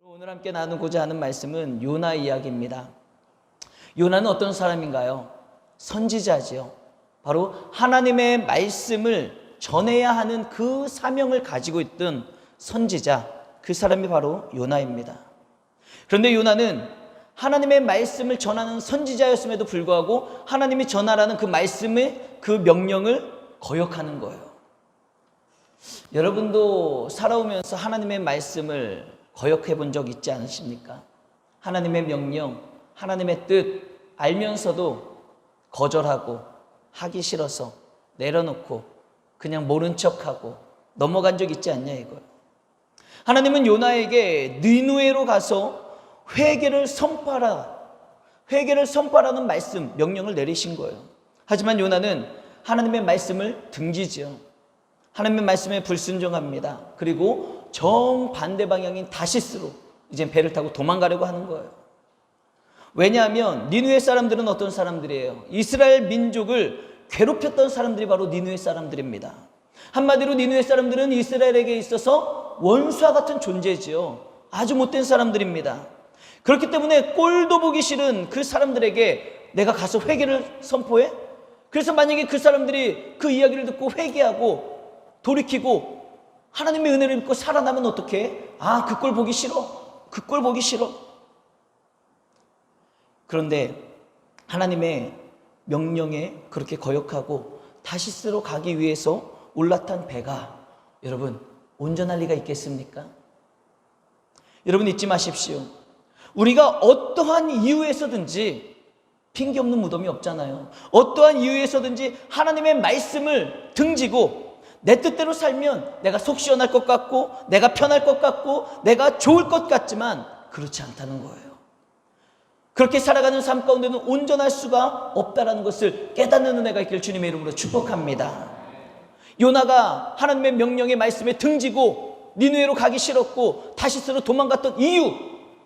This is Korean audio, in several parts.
오늘 함께 나누고자 하는 말씀은 요나 이야기입니다. 요나는 어떤 사람인가요? 선지자지요. 바로 하나님의 말씀을 전해야 하는 그 사명을 가지고 있던 선지자, 그 사람이 바로 요나입니다. 그런데 요나는 하나님의 말씀을 전하는 선지자였음에도 불구하고 하나님이 전하라는 그 말씀의 그 명령을 거역하는 거예요. 여러분도 살아오면서 하나님의 말씀을 거역해 본 적 있지 않으십니까? 하나님의 명령, 하나님의 뜻 알면서도 거절하고 하기 싫어서 내려놓고 그냥 모른 척하고 넘어간 적 있지 않냐 이거예요. 하나님은 요나에게 니느웨로 가서 회개를 선포하라는 말씀, 명령을 내리신 거예요. 하지만 요나는 하나님의 말씀을 등지지요. 하나님의 말씀에 불순종합니다. 그리고 정반대 방향인 다시스로 이제 배를 타고 도망가려고 하는 거예요. 왜냐하면 니느웨 사람들은 어떤 사람들이에요? 이스라엘 민족을 괴롭혔던 사람들이 바로 니느웨 사람들입니다. 한마디로 니느웨 사람들은 이스라엘에게 있어서 원수와 같은 존재지요. 아주 못된 사람들입니다. 그렇기 때문에 꼴도 보기 싫은 그 사람들에게 내가 가서 회개를 선포해? 그래서 만약에 그 사람들이 그 이야기를 듣고 회개하고 돌이키고 하나님의 은혜를 믿고 살아나면 어떻게 해? 아, 그 꼴 보기 싫어. 그 꼴 보기 싫어. 그런데 하나님의 명령에 그렇게 거역하고 다시스로 가기 위해서 올라탄 배가 여러분 온전할 리가 있겠습니까? 여러분 잊지 마십시오. 우리가 어떠한 이유에서든지 핑계 없는 무덤이 없잖아요. 어떠한 이유에서든지 하나님의 말씀을 등지고 내 뜻대로 살면 내가 속 시원할 것 같고 내가 편할 것 같고 내가 좋을 것 같지만 그렇지 않다는 거예요. 그렇게 살아가는 삶 가운데는 온전할 수가 없다는 것을 깨닫는 은혜가 있기를 주님의 이름으로 축복합니다. 요나가 하나님의 명령의 말씀에 등지고 니느웨로 가기 싫었고 다시스로 도망갔던 이유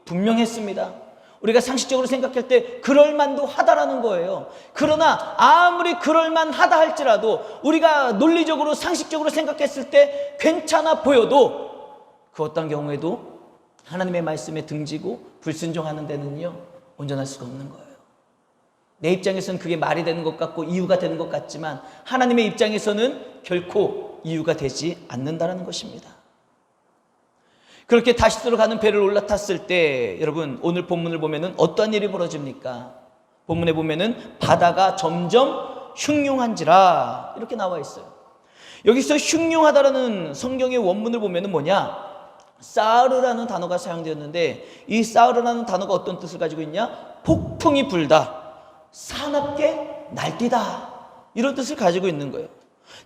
분명했습니다. 우리가 상식적으로 생각할 때 그럴만도 하다라는 거예요. 그러나 아무리 그럴만하다 할지라도 우리가 논리적으로 상식적으로 생각했을 때 괜찮아 보여도 그 어떤 경우에도 하나님의 말씀에 등지고 불순종하는 데는요 온전할 수가 없는 거예요. 내 입장에서는 그게 말이 되는 것 같고 이유가 되는 것 같지만 하나님의 입장에서는 결코 이유가 되지 않는다는 것입니다. 그렇게 다시스로 가는 배를 올라탔을 때 여러분 오늘 본문을 보면은 어떠한 일이 벌어집니까? 본문에 보면은 바다가 점점 흉흉한지라 이렇게 나와 있어요. 여기서 흉흉하다라는 성경의 원문을 보면은 뭐냐? 사르라는 단어가 사용되었는데 이 사르라는 단어가 어떤 뜻을 가지고 있냐? 폭풍이 불다, 사납게 날뛰다 이런 뜻을 가지고 있는 거예요.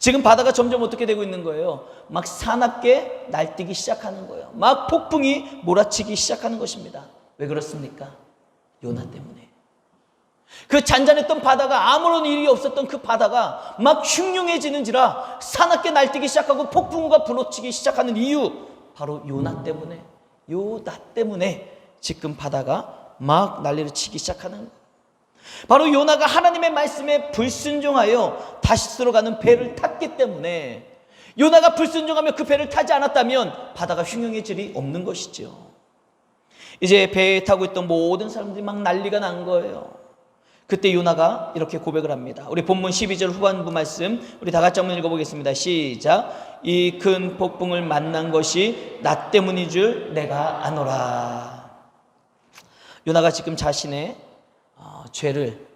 지금 바다가 점점 어떻게 되고 있는 거예요? 막 사납게 날뛰기 시작하는 거예요. 막 폭풍이 몰아치기 시작하는 것입니다. 왜 그렇습니까? 요나 때문에. 그 잔잔했던 바다가 아무런 일이 없었던 그 바다가 막 흉흉해지는지라 사납게 날뛰기 시작하고 폭풍우가 불어치기 시작하는 이유 바로 요나 때문에 지금 바다가 막 난리를 치기 시작하는 거예요. 바로 요나가 하나님의 말씀에 불순종하여 다시스로 가는 배를 탔기 때문에 요나가 불순종하며 그 배를 타지 않았다면 바다가 흉흉해질 일이 없는 것이죠. 이제 배에 타고 있던 모든 사람들이 막 난리가 난 거예요. 그때 요나가 이렇게 고백을 합니다. 우리 본문 12절 후반부 말씀 우리 다 같이 한번 읽어보겠습니다. 시작. 이 큰 폭풍을 만난 것이 나 때문인 줄 내가 아노라. 요나가 지금 자신의 죄를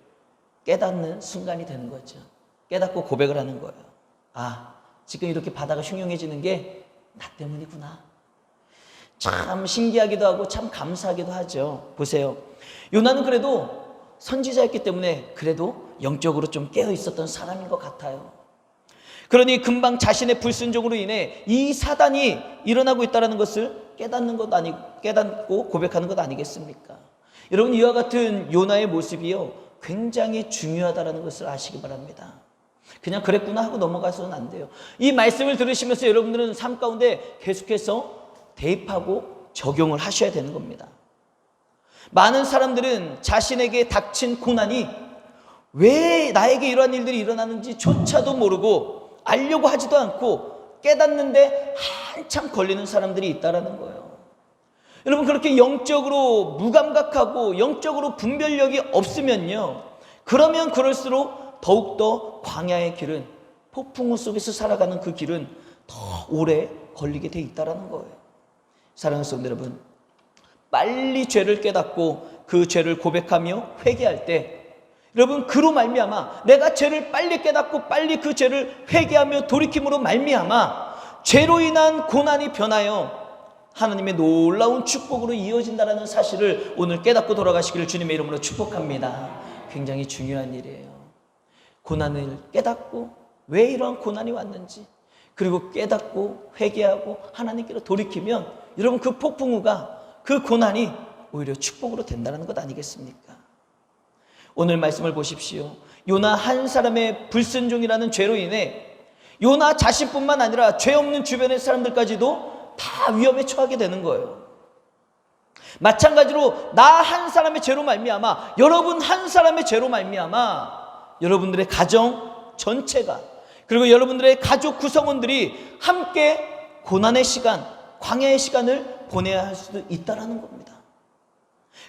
깨닫는 순간이 되는 거죠. 깨닫고 고백을 하는 거예요. 아, 지금 이렇게 바다가 흉흉해지는 게 나 때문이구나. 참 신기하기도 하고 참 감사하기도 하죠. 보세요. 요나는 그래도 선지자였기 때문에 그래도 영적으로 좀 깨어 있었던 사람인 것 같아요. 그러니 금방 자신의 불순종으로 인해 이 사단이 일어나고 있다는 것을 깨닫고 고백하는 것 아니겠습니까? 여러분 이와 같은 요나의 모습이요 굉장히 중요하다는 것을 아시기 바랍니다. 그냥 그랬구나 하고 넘어가서는 안 돼요. 이 말씀을 들으시면서 여러분들은 삶 가운데 계속해서 대입하고 적용을 하셔야 되는 겁니다. 많은 사람들은 자신에게 닥친 고난이 왜 나에게 이러한 일들이 일어나는지 조차도 모르고 알려고 하지도 않고 깨닫는데 한참 걸리는 사람들이 있다는 거예요. 여러분 그렇게 영적으로 무감각하고 영적으로 분별력이 없으면요, 그러면 그럴수록 더욱더 광야의 길은, 폭풍우 속에서 살아가는 그 길은 더 오래 걸리게 돼 있다는 거예요. 사랑하는 성도 여러분, 빨리 죄를 깨닫고 그 죄를 고백하며 회개할 때, 여러분 그로 말미암아 내가 죄를 빨리 깨닫고 빨리 그 죄를 회개하며 돌이킴으로 말미암아 죄로 인한 고난이 변하여 하나님의 놀라운 축복으로 이어진다는 사실을 오늘 깨닫고 돌아가시기를 주님의 이름으로 축복합니다. 굉장히 중요한 일이에요. 고난을 깨닫고 왜 이러한 고난이 왔는지, 그리고 깨닫고 회개하고 하나님께로 돌이키면 여러분 그 폭풍우가, 그 고난이 오히려 축복으로 된다는 것 아니겠습니까? 오늘 말씀을 보십시오. 요나 한 사람의 불순종이라는 죄로 인해 요나 자신뿐만 아니라 죄 없는 주변의 사람들까지도 다 위험에 처하게 되는 거예요. 마찬가지로 나 한 사람의 죄로 말미암아, 여러분 한 사람의 죄로 말미암아 여러분들의 가정 전체가, 그리고 여러분들의 가족 구성원들이 함께 고난의 시간, 광야의 시간을 보내야 할 수도 있다는 겁니다.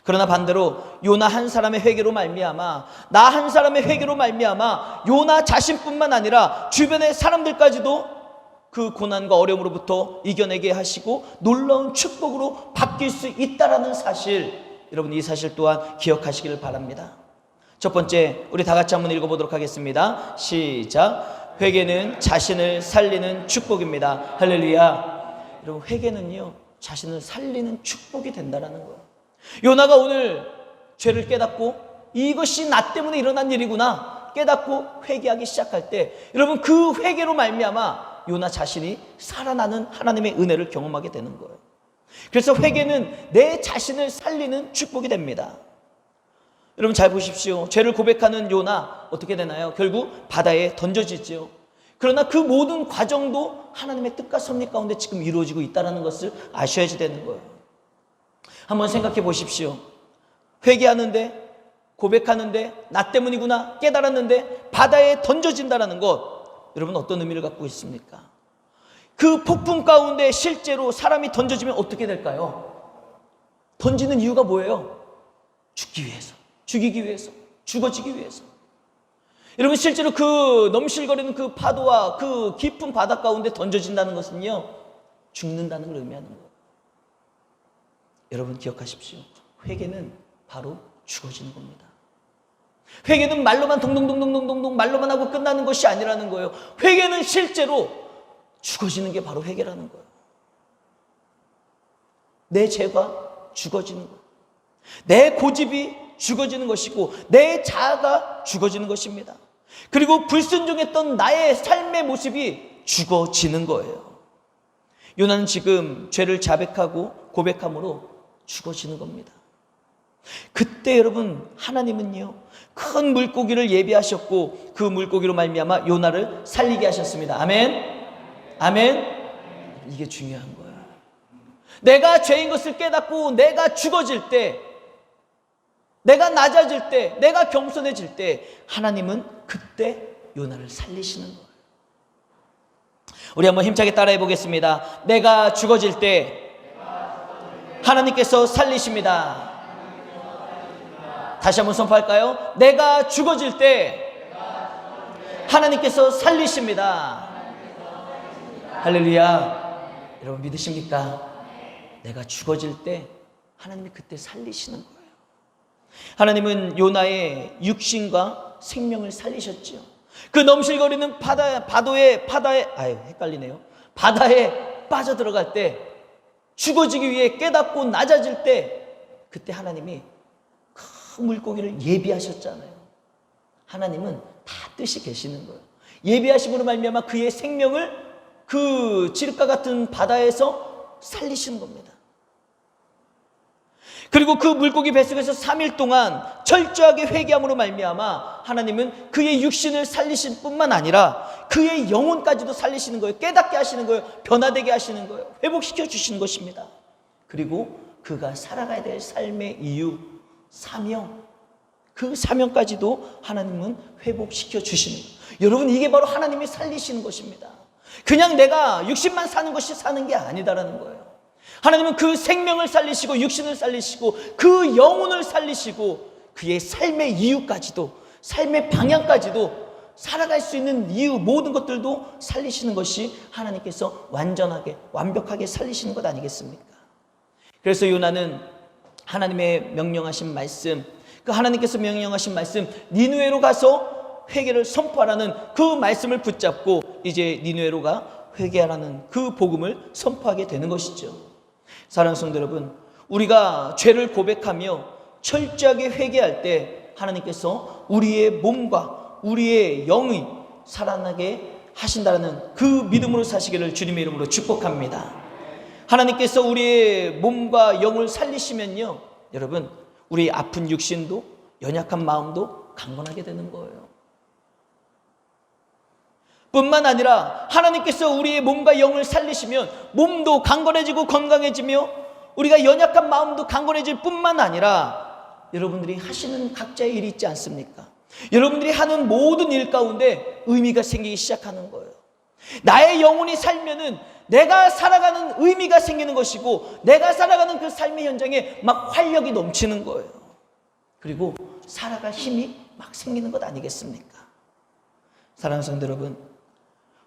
그러나 반대로 요나 한 사람의 회개로 말미암아, 나 한 사람의 회개로 말미암아 요나 자신뿐만 아니라 주변의 사람들까지도 그 고난과 어려움으로부터 이겨내게 하시고 놀라운 축복으로 바뀔 수 있다는 사실, 여러분 이 사실 또한 기억하시기를 바랍니다. 첫 번째, 우리 다 같이 한번 읽어보도록 하겠습니다. 시작. 회개는 자신을 살리는 축복입니다. 할렐루야. 여러분 회개는요, 자신을 살리는 축복이 된다는 거예요. 요나가 오늘 죄를 깨닫고 이것이 나 때문에 일어난 일이구나 깨닫고 회개하기 시작할 때, 여러분 그 회개로 말미암아 요나 자신이 살아나는 하나님의 은혜를 경험하게 되는 거예요. 그래서 회개는 내 자신을 살리는 축복이 됩니다. 여러분 잘 보십시오. 죄를 고백하는 요나 어떻게 되나요? 결국 바다에 던져지죠. 그러나 그 모든 과정도 하나님의 뜻과 섭리 가운데 지금 이루어지고 있다는 것을 아셔야지 되는 거예요. 한번 생각해 보십시오. 회개하는데, 고백하는데, 나 때문이구나 깨달았는데 바다에 던져진다는 것, 여러분 어떤 의미를 갖고 있습니까? 그 폭풍 가운데 실제로 사람이 던져지면 어떻게 될까요? 던지는 이유가 뭐예요? 죽기 위해서, 죽이기 위해서, 죽어지기 위해서. 여러분 실제로 그 넘실거리는 그 파도와 그 깊은 바다 가운데 던져진다는 것은요, 죽는다는 걸 의미하는 거예요. 여러분 기억하십시오. 회개는 바로 죽어지는 겁니다. 회개는 말로만 동동동동동동 말로만 하고 끝나는 것이 아니라는 거예요. 회개는 실제로 죽어지는 게 바로 회개라는 거예요. 내 죄가 죽어지는 거예요. 내 고집이 죽어지는 것이고 내 자아가 죽어지는 것입니다. 그리고 불순종했던 나의 삶의 모습이 죽어지는 거예요. 요나는 지금 죄를 자백하고 고백함으로 죽어지는 겁니다. 그때 여러분 하나님은요, 큰 물고기를 예비하셨고 그 물고기로 말미암아 요나를 살리게 하셨습니다. 아멘. 아멘. 이게 중요한 거예요. 내가 죄인 것을 깨닫고 내가 죽어질 때, 내가 낮아질 때, 내가 겸손해질 때 하나님은 그때 요나를 살리시는 거예요. 우리 한번 힘차게 따라해 보겠습니다. 내가 죽어질 때 하나님께서 살리십니다. 다시 한번 선포할까요? 내가 죽어질 때 하나님께서 살리십니다. 할렐루야. 여러분 믿으십니까? 내가 죽어질 때 하나님이 그때 살리시는 거예요. 하나님은 요나의 육신과 생명을 살리셨죠. 그 넘실거리는 바다에 헷갈리네요. 바다에 빠져들어갈 때, 죽어지기 위해 깨닫고 낮아질 때, 그때 하나님이 큰 물고기를 예비하셨잖아요. 하나님은 다 뜻이 계시는 거예요. 예비하심으로 말미암아 그의 생명을 그 지륵과 같은 바다에서 살리시는 겁니다. 그리고 그 물고기 뱃속에서 3일 동안 철저하게 회개함으로 말미암아 하나님은 그의 육신을 살리실 뿐만 아니라 그의 영혼까지도 살리시는 거예요. 깨닫게 하시는 거예요. 변화되게 하시는 거예요. 회복시켜 주시는 것입니다. 그리고 그가 살아가야 될 삶의 이유, 사명, 그 사명까지도 하나님은 회복시켜 주시는 거예요. 여러분 이게 바로 하나님이 살리시는 것입니다. 그냥 내가 육신만 사는 것이 사는 게 아니다라는 거예요. 하나님은 그 생명을 살리시고 육신을 살리시고 그 영혼을 살리시고 그의 삶의 이유까지도, 삶의 방향까지도, 살아갈 수 있는 이유, 모든 것들도 살리시는 것이 하나님께서 완전하게 완벽하게 살리시는 것 아니겠습니까? 그래서 요나는 하나님의 명령하신 말씀, 그 하나님께서 명령하신 말씀, 니느웨로 가서 회개를 선포하라는 그 말씀을 붙잡고 이제 니느웨로 가 회개하라는 그 복음을 선포하게 되는 것이죠. 사랑하는 성도 여러분, 우리가 죄를 고백하며 철저하게 회개할 때 하나님께서 우리의 몸과 우리의 영이 살아나게 하신다는 그 믿음으로 사시기를 주님의 이름으로 축복합니다. 하나님께서 우리의 몸과 영을 살리시면요, 여러분, 우리 아픈 육신도 연약한 마음도 강건하게 되는 거예요. 뿐만 아니라 하나님께서 우리의 몸과 영을 살리시면 몸도 강건해지고 건강해지며 우리가 연약한 마음도 강건해질 뿐만 아니라 여러분들이 하시는 각자의 일이 있지 않습니까? 여러분들이 하는 모든 일 가운데 의미가 생기기 시작하는 거예요. 나의 영혼이 살면은 내가 살아가는 의미가 생기는 것이고 내가 살아가는 그 삶의 현장에 막 활력이 넘치는 거예요. 그리고 살아갈 힘이 막 생기는 것 아니겠습니까? 사랑하는 성도 여러분,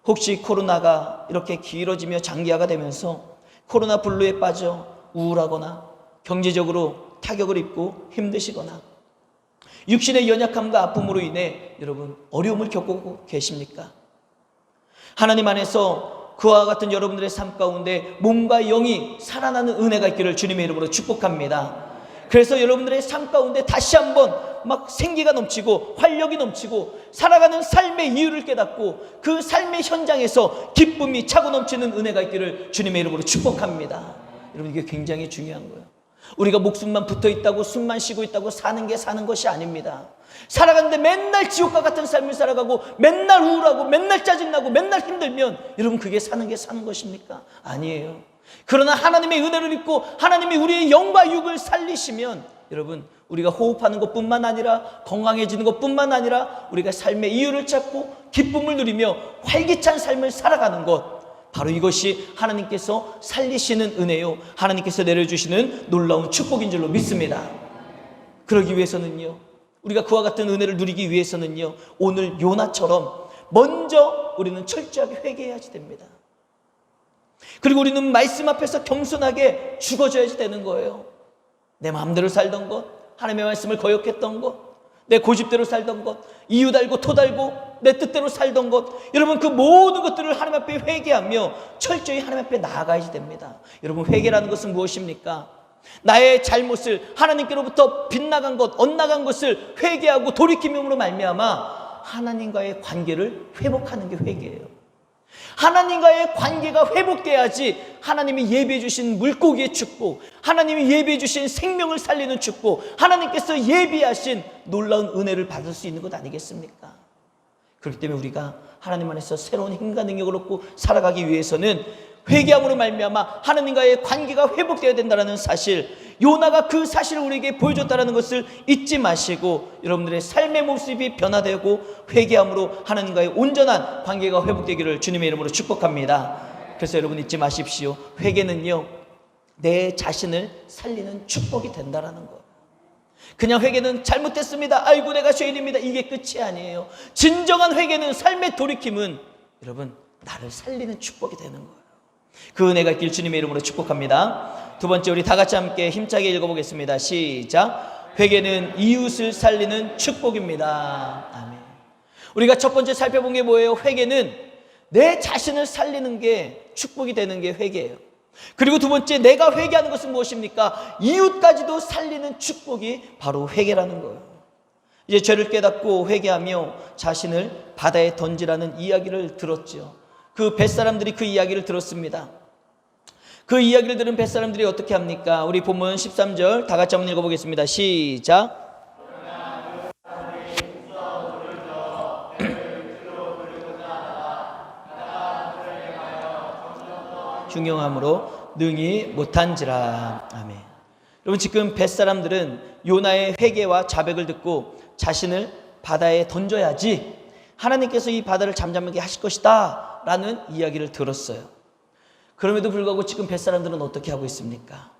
혹시 코로나가 이렇게 길어지며 장기화가 되면서 코로나 블루에 빠져 우울하거나 경제적으로 타격을 입고 힘드시거나 육신의 연약함과 아픔으로 인해 여러분 어려움을 겪고 계십니까? 하나님 안에서 그와 같은 여러분들의 삶 가운데 몸과 영이 살아나는 은혜가 있기를 주님의 이름으로 축복합니다. 그래서 여러분들의 삶 가운데 다시 한번 막 생기가 넘치고 활력이 넘치고 살아가는 삶의 이유를 깨닫고 그 삶의 현장에서 기쁨이 차고 넘치는 은혜가 있기를 주님의 이름으로 축복합니다. 여러분, 이게 굉장히 중요한 거예요. 우리가 목숨만 붙어 있다고 숨만 쉬고 있다고 사는 게 사는 것이 아닙니다. 살아가는데 맨날 지옥과 같은 삶을 살아가고 맨날 우울하고 맨날 짜증나고 맨날 힘들면 여러분 그게 사는 게 사는 것입니까? 아니에요. 그러나 하나님의 은혜를 입고 하나님이 우리의 영과 육을 살리시면 여러분 우리가 호흡하는 것뿐만 아니라 건강해지는 것뿐만 아니라 우리가 삶의 이유를 찾고 기쁨을 누리며 활기찬 삶을 살아가는 것, 바로 이것이 하나님께서 살리시는 은혜요, 하나님께서 내려주시는 놀라운 축복인 줄로 믿습니다. 그러기 위해서는요, 우리가 그와 같은 은혜를 누리기 위해서는요, 오늘 요나처럼 먼저 우리는 철저하게 회개해야지 됩니다. 그리고 우리는 말씀 앞에서 겸손하게 죽어져야지 되는 거예요. 내 마음대로 살던 것, 하나님의 말씀을 거역했던 것, 내 고집대로 살던 것, 이유 달고 토 달고 내 뜻대로 살던 것, 여러분 그 모든 것들을 하나님 앞에 회개하며 철저히 하나님 앞에 나아가야지 됩니다. 여러분, 회개라는 것은 무엇입니까? 나의 잘못을 하나님께로부터 빗나간 것, 엇나간 것을 회개하고 돌이킴으로 말미암아 하나님과의 관계를 회복하는 게 회개예요. 하나님과의 관계가 회복돼야지 하나님이 예비해 주신 물고기의 축복, 하나님이 예비해 주신 생명을 살리는 축복, 하나님께서 예비하신 놀라운 은혜를 받을 수 있는 것 아니겠습니까? 그렇기 때문에 우리가 하나님 안에서 새로운 힘과 능력을 얻고 살아가기 위해서는 회개함으로 말미암아 하나님과의 관계가 회복되어야 된다는 사실, 요나가 그 사실을 우리에게 보여줬다는 것을 잊지 마시고 여러분들의 삶의 모습이 변화되고 회개함으로 하나님과의 온전한 관계가 회복되기를 주님의 이름으로 축복합니다. 그래서 여러분 잊지 마십시오. 회개는요, 내 자신을 살리는 축복이 된다는 거예요. 그냥 회개는 잘못됐습니다, 아이고 내가 죄인입니다, 이게 끝이 아니에요. 진정한 회개는, 삶의 돌이킴은 여러분 나를 살리는 축복이 되는 거예요. 그 은혜가 있길 주님의 이름으로 축복합니다. 두 번째, 우리 다 같이 함께 힘차게 읽어보겠습니다. 시작. 회개는 이웃을 살리는 축복입니다. 아멘. 우리가 첫 번째 살펴본 게 뭐예요? 회개는 내 자신을 살리는 게 축복이 되는 게 회개예요. 그리고 두 번째, 내가 회개하는 것은 무엇입니까? 이웃까지도 살리는 축복이 바로 회개라는 거예요. 이제 죄를 깨닫고 회개하며 자신을 바다에 던지라는 이야기를 들었죠. 그 뱃사람들이 그 이야기를 들었습니다. 그 이야기를 들은 뱃사람들이 어떻게 합니까? 우리 본문 13절 다 같이 한번 읽어보겠습니다. 시작. 중용함으로 능히 못한지라. 아멘. 여러분, 지금 뱃사람들은 요나의 회개와 자백을 듣고 자신을 바다에 던져야지 하나님께서 이 바다를 잠잠하게 하실 것이다 라는 이야기를 들었어요. 그럼에도 불구하고 지금 뱃사람들은 어떻게 하고 있습니까?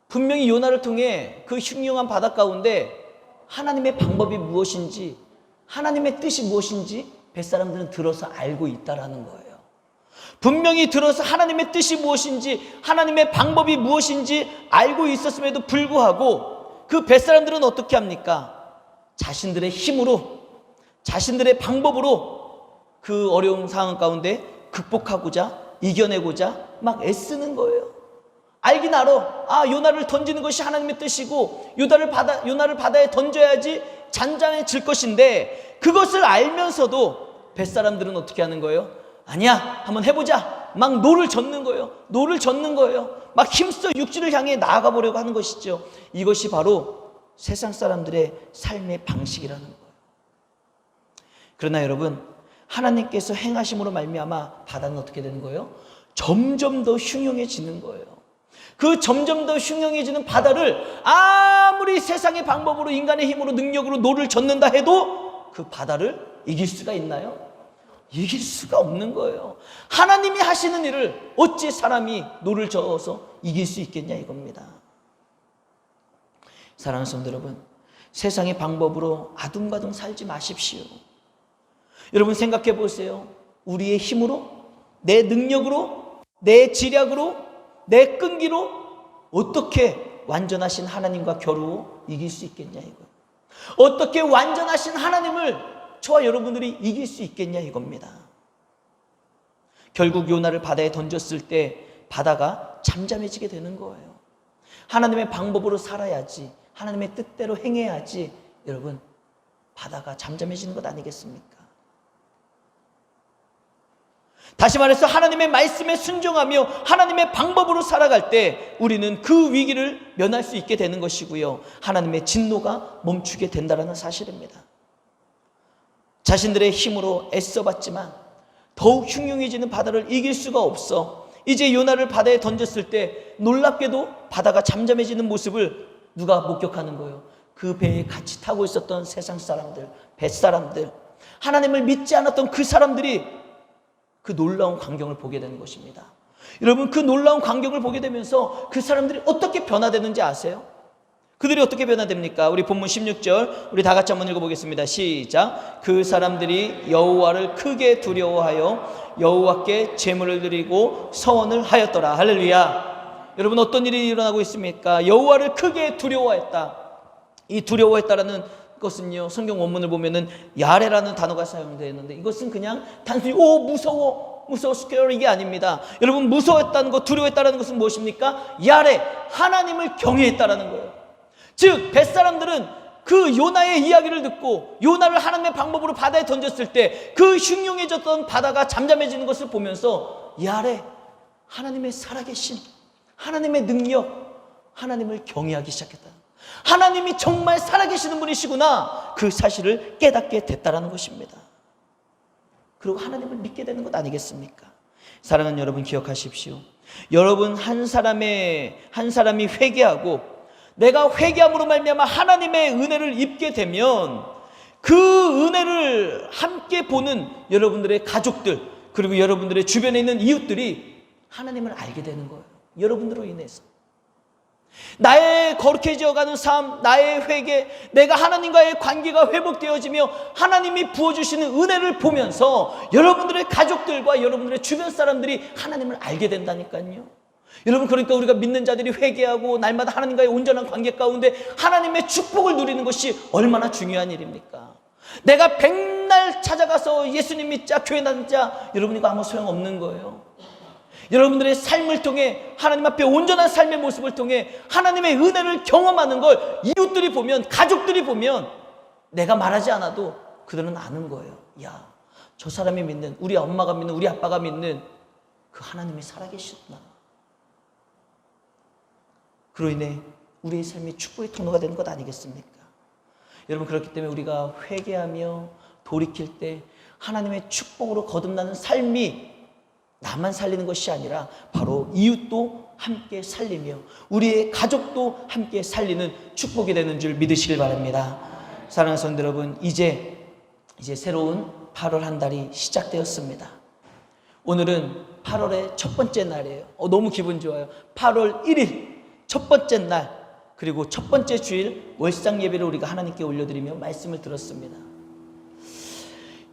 분명히 요나를 통해 그 흉흉한 바다 가운데 하나님의 방법이 무엇인지, 하나님의 뜻이 무엇인지 뱃사람들은 들어서 알고 있다라는 거예요. 분명히 들어서 하나님의 뜻이 무엇인지, 하나님의 방법이 무엇인지 알고 있었음에도 불구하고 그 뱃사람들은 어떻게 합니까? 자신들의 힘으로, 자신들의 방법으로 그 어려운 상황 가운데 극복하고자, 이겨내고자 막 애쓰는 거예요. 알긴 알아. 요나를 던지는 것이 하나님의 뜻이고 요나를 바다에 던져야지 잔잔해질 것인데, 그것을 알면서도 뱃사람들은 어떻게 하는 거예요? 아니야, 한번 해보자. 막 노를 젓는 거예요. 노를 젓는 거예요. 막 힘써 육지를 향해 나아가 보려고 하는 것이죠. 이것이 바로 세상 사람들의 삶의 방식이라는 거예요. 그러나 여러분, 하나님께서 행하심으로 말미암아 바다는 어떻게 되는 거예요? 점점 더 흉흉해지는 거예요. 그 점점 더 흉흉해지는 바다를 아무리 세상의 방법으로, 인간의 힘으로, 능력으로 노를 젓는다 해도 그 바다를 이길 수가 있나요? 이길 수가 없는 거예요. 하나님이 하시는 일을 어찌 사람이 노를 저어서 이길 수 있겠냐 이겁니다. 사랑하는 성도 여러분, 세상의 방법으로 아둥바둥 살지 마십시오. 여러분 생각해 보세요. 우리의 힘으로, 내 능력으로, 내 지략으로, 내 끈기로 어떻게 완전하신 하나님과 겨루어 이길 수 있겠냐 이거. 어떻게 완전하신 하나님을 저와 여러분들이 이길 수 있겠냐 이겁니다. 결국 요나를 바다에 던졌을 때 바다가 잠잠해지게 되는 거예요. 하나님의 방법으로 살아야지, 하나님의 뜻대로 행해야지 여러분 바다가 잠잠해지는 것 아니겠습니까? 다시 말해서 하나님의 말씀에 순종하며 하나님의 방법으로 살아갈 때 우리는 그 위기를 면할 수 있게 되는 것이고요, 하나님의 진노가 멈추게 된다는 사실입니다. 자신들의 힘으로 애써봤지만 더욱 흉흉해지는 바다를 이길 수가 없어 이제 요나를 바다에 던졌을 때 놀랍게도 바다가 잠잠해지는 모습을 누가 목격하는 거예요? 그 배에 같이 타고 있었던 세상 사람들, 뱃사람들, 하나님을 믿지 않았던 그 사람들이 그 놀라운 광경을 보게 되는 것입니다. 여러분, 그 놀라운 광경을 보게 되면서 그 사람들이 어떻게 변화되는지 아세요? 그들이 어떻게 변화됩니까? 우리 본문 16절 우리 다 같이 한번 읽어보겠습니다. 시작. 그 사람들이 여호와를 크게 두려워하여 여호와께 제물을 드리고 서원을 하였더라. 할렐루야. 여러분, 어떤 일이 일어나고 있습니까? 여호와를 크게 두려워했다. 이 두려워했다라는 것은요, 성경 원문을 보면은 야레라는 단어가 사용되는데 이것은 그냥 단순히 무서워 스케어 이게 아닙니다. 여러분, 무서워했다는 것, 두려워했다는 것은 무엇입니까? 야레, 하나님을 경외했다라는 거예요. 즉 뱃사람들은 그 요나의 이야기를 듣고 요나를 하나님의 방법으로 바다에 던졌을 때 그 흉흉해졌던 바다가 잠잠해지는 것을 보면서 야레, 하나님의 살아계신 하나님의 능력, 하나님을 경외하기 시작했다. 하나님이 정말 살아계시는 분이시구나, 그 사실을 깨닫게 됐다라는 것입니다. 그리고 하나님을 믿게 되는 것 아니겠습니까? 사랑하는 여러분, 기억하십시오. 여러분 한 사람이 회개하고 내가 회개함으로 말미암아 하나님의 은혜를 입게 되면 그 은혜를 함께 보는 여러분들의 가족들, 그리고 여러분들의 주변에 있는 이웃들이 하나님을 알게 되는 거예요. 여러분들로 인해서 나의 거룩해져가는 삶, 나의 회개, 내가 하나님과의 관계가 회복되어지며 하나님이 부어주시는 은혜를 보면서 여러분들의 가족들과 여러분들의 주변 사람들이 하나님을 알게 된다니까요. 여러분, 그러니까 우리가 믿는 자들이 회개하고 날마다 하나님과의 온전한 관계 가운데 하나님의 축복을 누리는 것이 얼마나 중요한 일입니까? 내가 백날 찾아가서 예수님 믿자, 교회 다니자, 여러분 이거 아무 소용없는 거예요. 여러분들의 삶을 통해 하나님 앞에 온전한 삶의 모습을 통해 하나님의 은혜를 경험하는 걸 이웃들이 보면, 가족들이 보면 내가 말하지 않아도 그들은 아는 거예요. 야, 저 사람이 믿는, 우리 엄마가 믿는, 우리 아빠가 믿는 그 하나님이 살아계시구나. 그로 인해 우리의 삶이 축복의 통로가 되는 것 아니겠습니까? 여러분, 그렇기 때문에 우리가 회개하며 돌이킬 때 하나님의 축복으로 거듭나는 삶이 나만 살리는 것이 아니라 바로 이웃도 함께 살리며 우리의 가족도 함께 살리는 축복이 되는 줄 믿으시길 바랍니다. 사랑하는 성도 여러분, 이제 새로운 8월 한 달이 시작되었습니다. 오늘은 8월의 첫 번째 날이에요. 너무 기분 좋아요. 8월 1일 첫 번째 날, 그리고 첫 번째 주일 월상 예배를 우리가 하나님께 올려드리며 말씀을 들었습니다.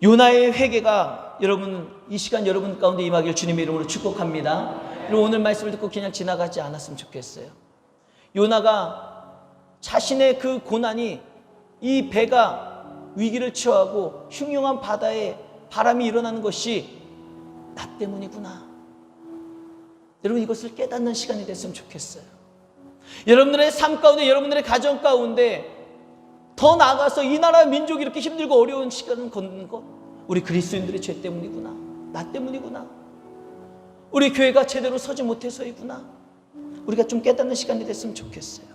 요나의 회개가 여러분, 이 시간 여러분 가운데 임하길 주님의 이름으로 축복합니다. 그리고 오늘 말씀을 듣고 그냥 지나가지 않았으면 좋겠어요. 요나가 자신의 그 고난이, 이 배가 위기를 처하고 흉흉한 바다에 바람이 일어나는 것이 나 때문이구나. 여러분, 이것을 깨닫는 시간이 됐으면 좋겠어요. 여러분들의 삶 가운데, 여러분들의 가정 가운데 더 나아가서 이 나라 민족이 이렇게 힘들고 어려운 시간을 걷는 것, 우리 그리스도인들의 죄 때문이구나. 나 때문이구나. 우리 교회가 제대로 서지 못해서이구나. 우리가 좀 깨닫는 시간이 됐으면 좋겠어요.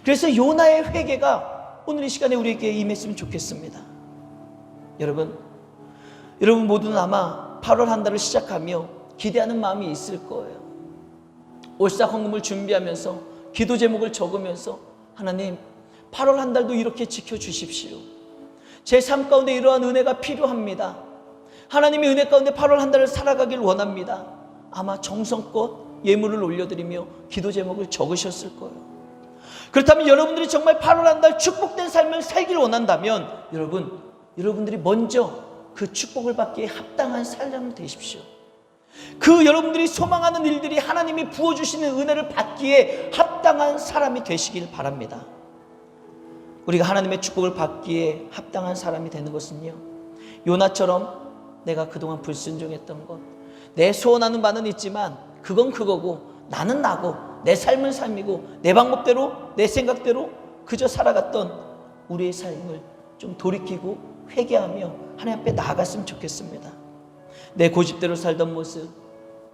그래서 요나의 회개가 오늘 이 시간에 우리에게 임했으면 좋겠습니다. 여러분 모두는 아마 8월 한 달을 시작하며 기대하는 마음이 있을 거예요. 올싹 헌금을 준비하면서 기도 제목을 적으면서, 하나님 8월 한 달도 이렇게 지켜주십시오. 제 삶 가운데 이러한 은혜가 필요합니다. 하나님의 은혜 가운데 8월 한 달을 살아가길 원합니다. 아마 정성껏 예물을 올려드리며 기도 제목을 적으셨을 거예요. 그렇다면 여러분들이 정말 8월 한 달 축복된 삶을 살길 원한다면 여러분들이 먼저 그 축복을 받기에 합당한 삶을 되십시오. 그 여러분들이 소망하는 일들이 하나님이 부어주시는 은혜를 받기에 합당한 사람이 되시길 바랍니다. 우리가 하나님의 축복을 받기에 합당한 사람이 되는 것은요, 요나처럼 내가 그동안 불순종했던 것, 내 소원하는 바는 있지만 그건 그거고 나는 나고 내 삶은 삶이고 내 방법대로 내 생각대로 그저 살아갔던 우리의 삶을 좀 돌이키고 회개하며 하나님 앞에 나아갔으면 좋겠습니다. 내 고집대로 살던 모습,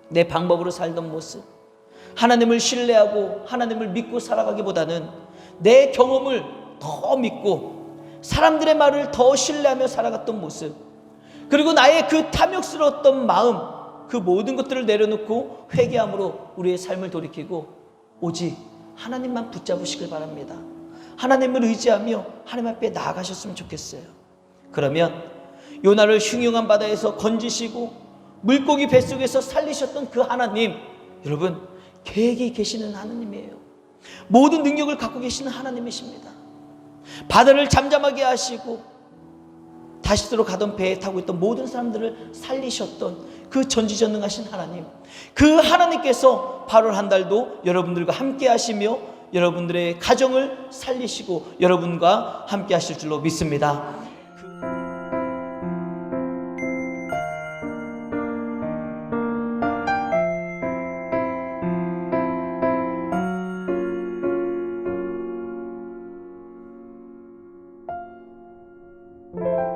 내 방법으로 살던 모습, 하나님을 신뢰하고 하나님을 믿고 살아가기보다는 내 경험을 더 믿고 사람들의 말을 더 신뢰하며 살아갔던 모습, 그리고 나의 그 탐욕스러웠던 마음, 그 모든 것들을 내려놓고 회개함으로 우리의 삶을 돌이키고 오직 하나님만 붙잡으시길 바랍니다. 하나님을 의지하며 하나님 앞에 나아가셨으면 좋겠어요. 그러면 요나를 흉흉한 바다에서 건지시고 물고기 뱃속에서 살리셨던 그 하나님, 여러분 계획이 계시는 하나님이에요. 모든 능력을 갖고 계시는 하나님이십니다. 바다를 잠잠하게 하시고 다시스로 가던 배에 타고 있던 모든 사람들을 살리셨던 그 전지전능하신 하나님, 그 하나님께서 8월 한 달도 여러분들과 함께 하시며 여러분들의 가정을 살리시고 여러분과 함께 하실 줄로 믿습니다. you.